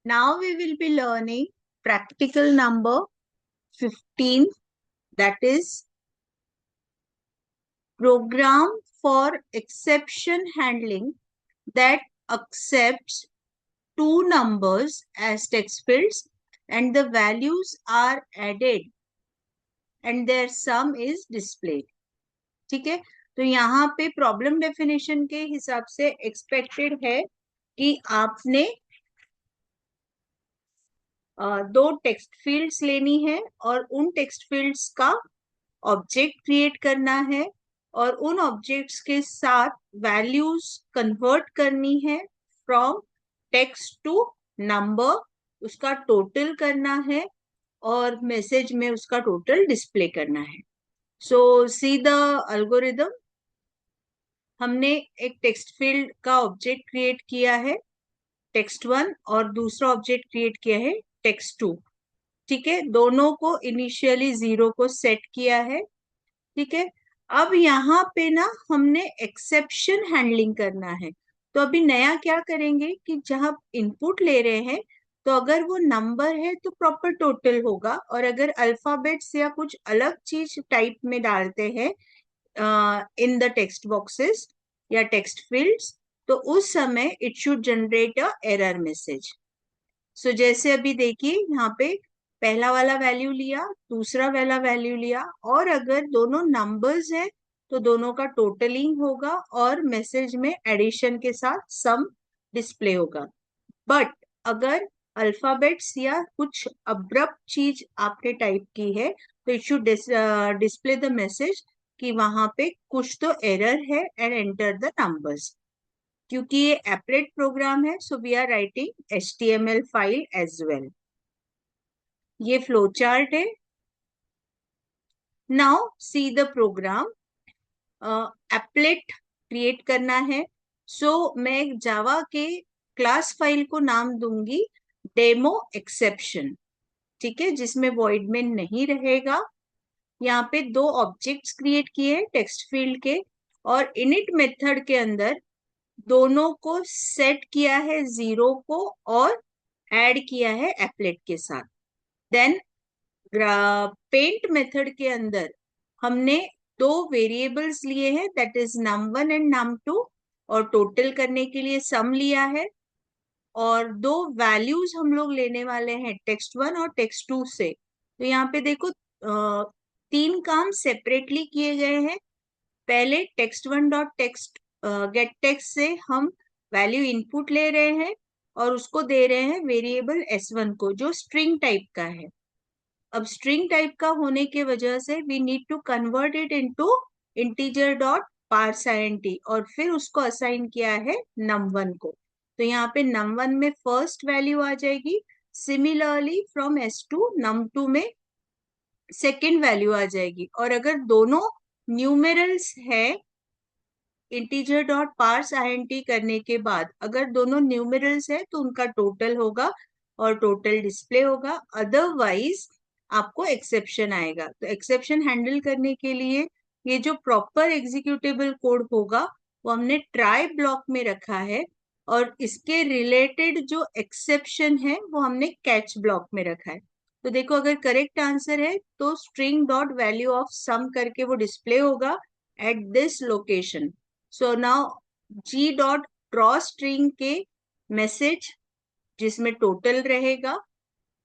Now we will be learning practical number 15, that is program for exception handling that accepts two numbers as text fields and the values are added and their sum is displayed. ठीक है, तो यहाँ पे problem definition के हिसाब से expected है कि आपने दो टेक्स्ट फील्ड्स लेनी है और उन टेक्स्ट फील्ड्स का ऑब्जेक्ट क्रिएट करना है और उन ऑब्जेक्ट्स के साथ वैल्यूज कन्वर्ट करनी है फ्रॉम टेक्स्ट टू नंबर, उसका टोटल करना है और मैसेज में उसका टोटल डिस्प्ले करना है. सो सी द एल्गोरिदम. हमने एक टेक्स्ट फील्ड का ऑब्जेक्ट क्रिएट किया है टेक्स्ट 1 और दूसरा ऑब्जेक्ट क्रिएट किया है टेक्स्ट 2. ठीक है, दोनों को इनिशियली 0 को सेट किया है. ठीक है, अब यहाँ पे ना हमने एक्सेप्शन हैंडलिंग करना है. तो अभी नया क्या करेंगे कि जहां इनपुट ले रहे हैं तो अगर वो नंबर है तो प्रॉपर टोटल होगा और अगर अल्फाबेट्स या कुछ अलग चीज टाइप में डालते हैं इन द टेक्स्ट बॉक्सेस या टेक्स्ट फील्ड्स तो उस समय it should generate a error message. So जैसे अभी देखिए यहाँ पे पहला वाला वैल्यू लिया, दूसरा वाला वैल्यू लिया और अगर दोनों नंबर्स है तो दोनों का टोटलिंग होगा और मैसेज में एडिशन के साथ सम डिस्प्ले होगा. बट अगर अल्फाबेट्स या कुछ अब्रप्ट चीज आपके टाइप की है तो it should display the message कि वहां पे कुछ तो एरर है एंड एंटर द नंबर्स. क्योंकि ये एप्लेट प्रोग्राम है so we are writing HTML file as well. ये फ्लो चार्ट है. Now see the program. Applet create करना है. सो मैं जावा के क्लास फाइल को नाम दूंगी डेमो एक्सेप्शन. ठीक है, जिसमें वॉइड में नहीं रहेगा. यहाँ पे दो ऑब्जेक्ट्स क्रिएट किए टेक्स्ट फील्ड के और इनिट मेथड के अंदर दोनों को सेट किया है 0 को और ऐड किया है एप्लेट के साथ. देन पेंट मेथड के अंदर हमने दो वेरिएबल्स लिए हैं that is num1 and num2 और टोटल करने के लिए सम लिया है और दो वैल्यूज हम लोग लेने वाले हैं टेक्स्ट 1 और टेक्स्ट 2 से. तो यहाँ पे देखो तीन काम सेपरेटली किए गए हैं. पहले text1 dot text gate text से हम वैल्यू इनपुट ले रहे हैं और उसको दे रहे हैं वेरिएबल s1 को जो स्ट्रिंग टाइप का है. अब स्ट्रिंग टाइप का होने के वजह से we need to convert it into integer dot parseInt और फिर उसको असाइन किया है num1 को. तो यहाँ पे num1 में फर्स्ट वैल्यू आ जाएगी. सिमिलरली फ्रॉम s2 num2 में सेकेंड वैल्यू आ जाएगी. और अगर दोनों न्यूमेरल्स है इंटीजर डॉट parseInt करने के बाद अगर दोनों न्यूमेरल्स है तो उनका टोटल होगा और टोटल डिस्प्ले होगा. अदरवाइज आपको एक्सेप्शन आएगा. तो एक्सेप्शन हैंडल करने के लिए ये जो प्रॉपर एग्जीक्यूटेबल कोड होगा वो हमने ट्राई ब्लॉक में रखा है और इसके रिलेटेड जो एक्सेप्शन है वो हमने कैच ब्लॉक में रखा है. तो देखो अगर करेक्ट आंसर है तो string dot value of sum करके वो डिस्प्ले होगा at this location. So now G dot draw string के मैसेज जिसमें टोटल रहेगा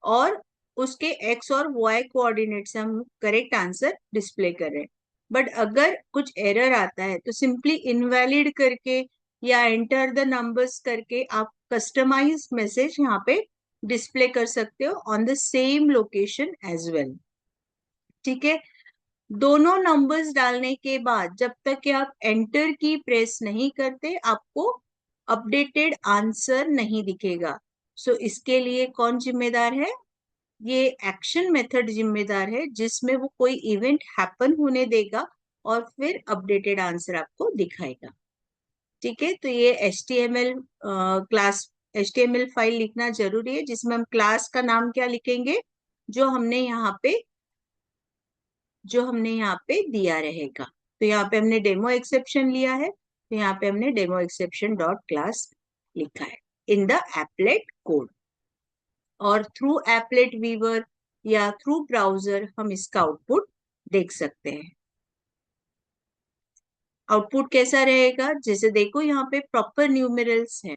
और उसके x और y कोऑर्डिनेट से हम करेक्ट आंसर डिस्प्ले कर रहे हैं. बट अगर कुछ एरर आता है तो सिंपली इनवैलिड करके या एंटर द नंबर्स करके आप कस्टमाइज मैसेज यहाँ पे डिस्प्ले कर सकते हो on the same location as well. ठीक है, दोनों नंबर्स डालने के बाद जब तक कि आप एंटर की प्रेस नहीं करते आपको अपडेटेड आंसर नहीं दिखेगा. सो इसके लिए कौन जिम्मेदार है? ये एक्शन मेथड जिम्मेदार है जिसमें वो कोई इवेंट हैपन होने देगा और फिर अपडेटेड आंसर आपको दिखाएगा. ठीक है, तो ये HTML क्लास HTML फाइल लिखना जरूरी है जिसमें हम क्लास का नाम क्या लिखेंगे जो हमने यहाँ पे दिया रहेगा. तो यहाँ पे हमने डेमो एक्सेप्शन लिया है तो यहाँ पे हमने डेमो एक्सेप्शन डॉट क्लास लिखा है इन द एप्लेट कोड. और थ्रू एप्लेट वीवर या थ्रू ब्राउजर हम इसका आउटपुट देख सकते हैं। आउटपुट कैसा रहेगा, जैसे देखो यहाँ पे प्रॉपर न्यूमेरल्स है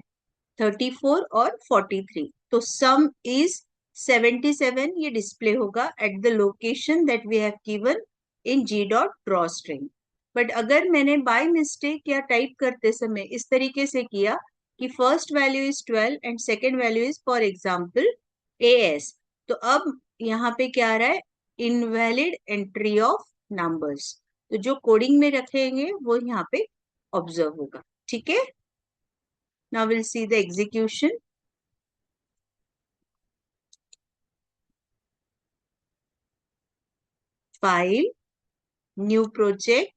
34 और 43, तो सम इज 77 ये डिस्प्ले होगा at the location that we have given in G dot draw string. But अगर मैंने बाय मिस्टेक या टाइप करते समय इस तरीके से किया कि first value is 12 and second value is for example AS, तो अब यहाँ पे क्या आ रहा है, इनवैलिड एंट्री ऑफ नंबर्स। तो जो कोडिंग में रखेंगे वो यहाँ पे ऑब्जर्व होगा। ठीक है, now will see the execution. File, new project,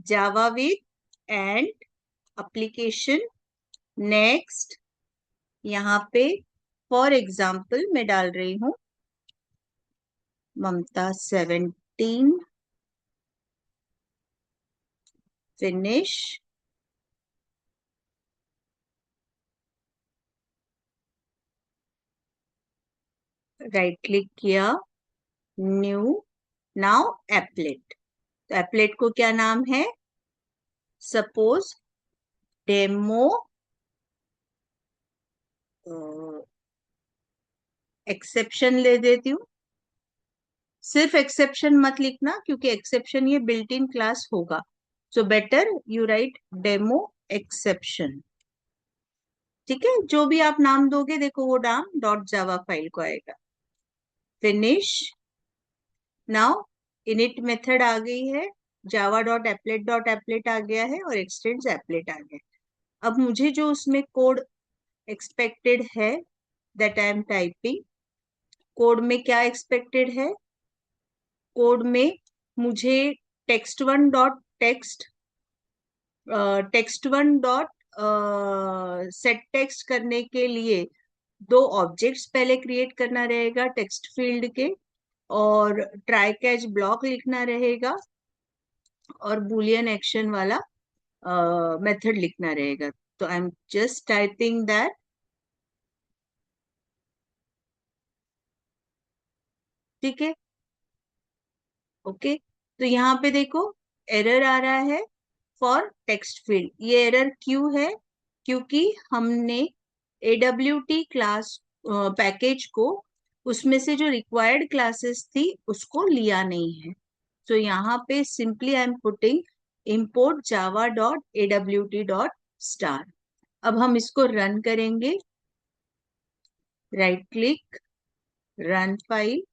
Java with and application, next. यहाँ पे फॉर एग्जाम्पल मैं डाल रही हूं ममता 17, फिनिश। राइट क्लिक किया, न्यू, नाउ एप्लेट। तो एप्लेट को क्या नाम है, सपोज डेमो एक्सेप्शन ले देती हूँ। सिर्फ एक्सेप्शन मत लिखना क्योंकि एक्सेप्शन ये बिल्ट इन क्लास होगा, so better you right demo exception. ठीक है, जो भी आप नाम दोगे देखो वो नाम डॉट जावा फाइल को आएगा। फिनिश। नाउ इनिट मेथड आ गई है, जावा डॉट एप्लेट आ गया है और एक्सटेंड्स एप्लेट आ गया। अब मुझे जो उसमें कोड एक्सपेक्टेड है that I am typing. Code में क्या एक्सपेक्टेड है, कोड में मुझे text one dot set text करने के लिए दो ऑब्जेक्ट्स पहले क्रिएट करना रहेगा टेक्स्ट फील्ड के, और ट्राई कैच ब्लॉक लिखना रहेगा और बुलियन एक्शन वाला मेथड लिखना रहेगा। तो I am just typing that. ठीक है, ओके। तो यहाँ पे देखो एरर आ रहा है फॉर टेक्स्ट फील्ड। ये एरर क्यों है, क्योंकि हमने AWT क्लास पैकेज को, उसमें से जो रिक्वायर्ड क्लासेस थी उसको लिया नहीं है। तो यहाँ पे simply I am putting import java dot awt dot star. अब हम इसको रन करेंगे, right click, run file.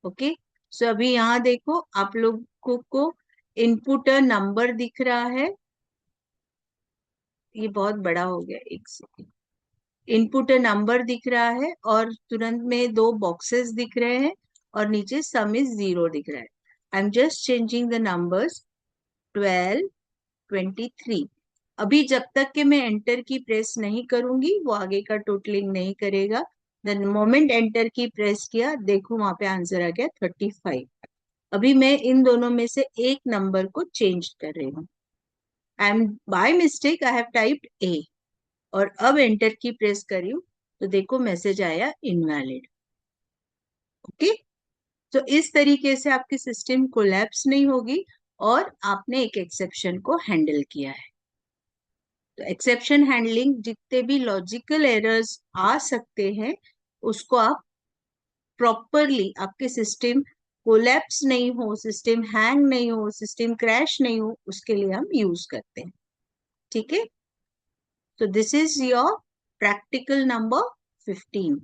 Okay, so अभी यहाँ देखो आप लोगों को इनपुट नंबर दिख रहा है, ये बहुत बड़ा हो गया, एक सेकेंड। इनपुट नंबर दिख रहा है और तुरंत में दो बॉक्सेस दिख रहे हैं और नीचे सम इज 0 दिख रहा है। I am just changing the numbers 12, 23। अभी जब तक कि मैं एंटर की प्रेस नहीं करूंगी वो आगे का टोटलिंग नहीं करेगा। देन मोमेंट एंटर की प्रेस किया, देखो वहां पे आंसर आ गया 35। अभी मैं इन दोनों में से एक नंबर को चेंज कर रही हूँ। I am by mistake I have typed A और अब एंटर की प्रेस करी हूँ तो देखो मैसेज आया इनवैलिड। ओके, तो इस तरीके से आपकी सिस्टम कोलैप्स नहीं होगी और आपने एक एक्सेप्शन को हैंडल किया है। तो एक्सेप्शन हैंडलिंग, जितने भी लॉजिकल एरर्स आ सकते हैं उसको आप प्रॉपरली, आपके सिस्टम कोलैप्स नहीं हो, सिस्टम हैंग नहीं हो, सिस्टम क्रैश नहीं हो, उसके लिए हम यूज करते हैं। ठीक है, तो this is your practical number 15।